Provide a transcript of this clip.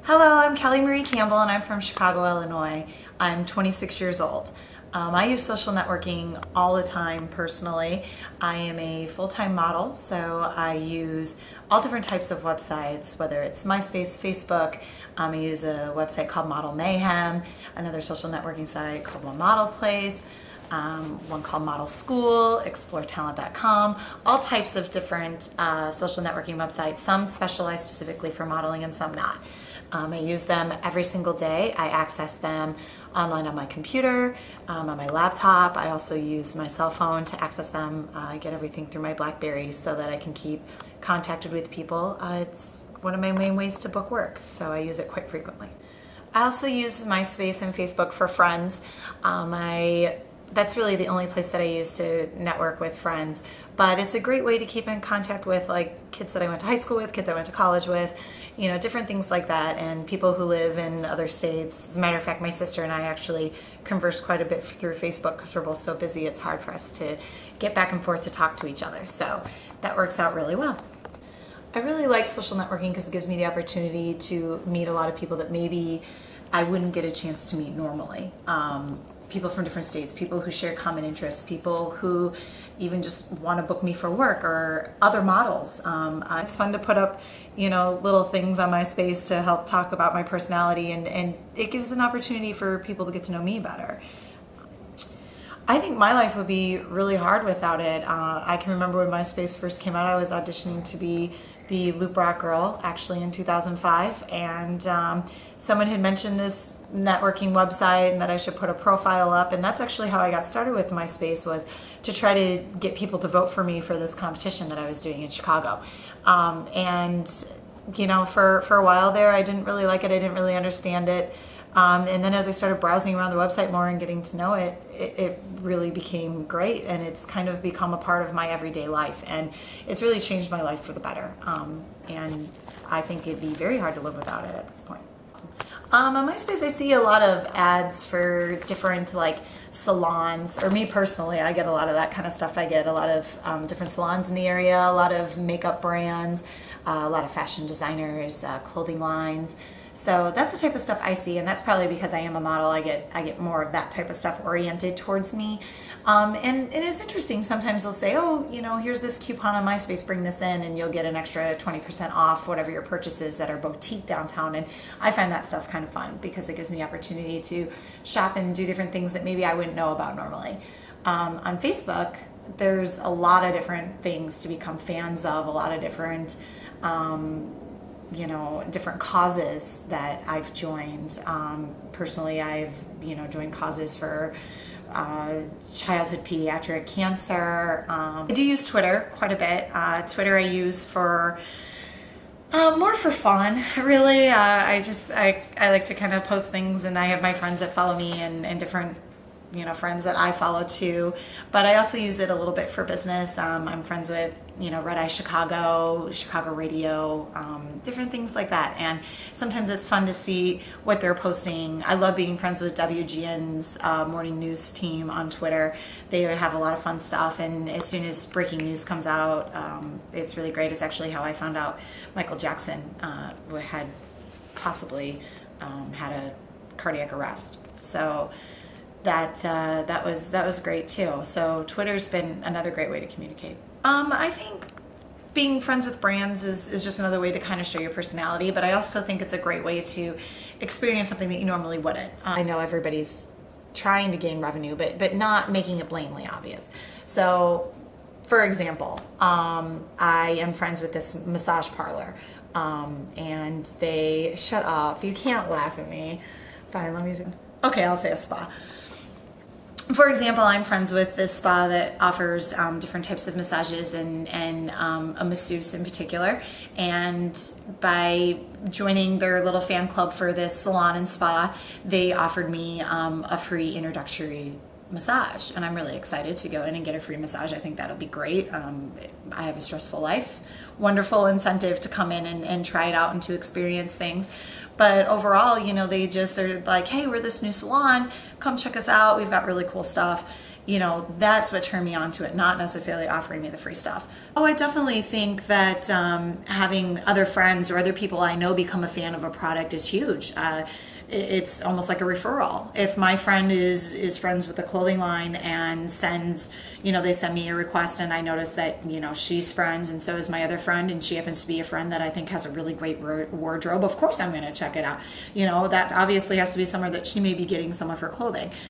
Hello, I'm Kelly Marie Campbell and I'm from Chicago, Illinois. I'm 26 years old. I use social networking all the time personally. I am a full-time model, so I use all different types of websites, whether it's MySpace, Facebook. I use a website called Model Mayhem, another social networking site called One Model Place, one called Model School, exploretalent.com, all types of different social networking websites, some specialized specifically for modeling and some not. I use them every single day. I access them online on my computer, on my laptop. I also use my cell phone to access them. I get everything through my BlackBerry so that I can keep contacted with people. It's one of my main ways to book work, so I use it quite frequently. I also use MySpace and Facebook for friends. That's really the only place that I use to network with friends, but it's a great way to keep in contact with like kids that I went to high school with, kids I went to college with, you know, different things like that, and people who live in other states. As a matter of fact, my sister and I actually converse quite a bit through Facebook because we're both so busy it's hard for us to get back and forth to talk to each other, so that works out really well. I really like social networking because it gives me the opportunity to meet a lot of people that maybe I wouldn't get a chance to meet normally. People from different states, people who share common interests, people who even just want to book me for work, or other models. It's fun to put up, you know, little things on MySpace to help talk about my personality, and it gives an opportunity for people to get to know me better. I think my life would be really hard without it. I can remember when MySpace first came out, I was auditioning to be the Loop Rock Girl, actually in 2005, and someone had mentioned this networking website and that I should put a profile up, and that's actually how I got started with MySpace, was to try to get people to vote for me for this competition that I was doing in Chicago. And you know, for a while there, I didn't really like it, I didn't really understand it. And then as I started browsing around the website more and getting to know it, it really became great, and it's kind of become a part of my everyday life, and it's really changed my life for the better. And I think it'd be very hard to live without it at this point. On MySpace, I see a lot of ads for different like salons, or me personally, I get a lot of that kind of stuff. I get a lot of different salons in the area, a lot of makeup brands, a lot of fashion designers, clothing lines. So that's the type of stuff I see, and that's probably because I am a model. I get more of that type of stuff oriented towards me. And it is interesting. Sometimes they'll say, oh, you know, here's this coupon on MySpace, bring this in and you'll get an extra 20% off whatever your purchases that are boutique downtown. And I find that stuff kind of fun because it gives me opportunity to shop and do different things that maybe I wouldn't know about normally. On Facebook, there's a lot of different things to become fans of, a lot of different you know, different causes that I've joined. Personally, I've, you know, joined causes for childhood pediatric cancer. I do use Twitter quite a bit. Twitter I use for more for fun, really. I like to kind of post things, and I have my friends that follow me and different, you know, friends that I follow too, but I also use it a little bit for business. I'm friends with, you know, Red Eye Chicago, Chicago Radio, different things like that, and sometimes it's fun to see what they're posting. I love being friends with WGN's morning news team on Twitter. They have a lot of fun stuff, and as soon as breaking news comes out, it's really great. It's actually how I found out Michael Jackson had possibly had a cardiac arrest. So that was great too. So Twitter's been another great way to communicate. I think being friends with brands is just another way to kind of show your personality, but I also think it's a great way to experience something that you normally wouldn't. I know everybody's trying to gain revenue, but not making it blatantly obvious. So for example, I am friends with this massage parlor, and they, shut up, you can't laugh at me. Fine, let me see. Okay, I'll say a spa. For example, I'm friends with this spa that offers different types of massages and a masseuse in particular. And by joining their little fan club for this salon and spa, they offered me a free introductory massage. And I'm really excited to go in and get a free massage. I think that'll be great. I have a stressful life. Wonderful incentive to come in and try it out and to experience things. But overall, you know, they just are like, hey, we're this new salon, come check us out, we've got really cool stuff. that's what turned me on to it, not necessarily offering me the free stuff. Oh, I definitely think that having other friends or other people I know become a fan of a product is huge. It's almost like a referral. If my friend is friends with a clothing line and sends, they send me a request and I notice that, she's friends and so is my other friend and she happens to be a friend that I think has a really great wardrobe, of course I'm going to check it out. That obviously has to be somewhere that she may be getting some of her clothing.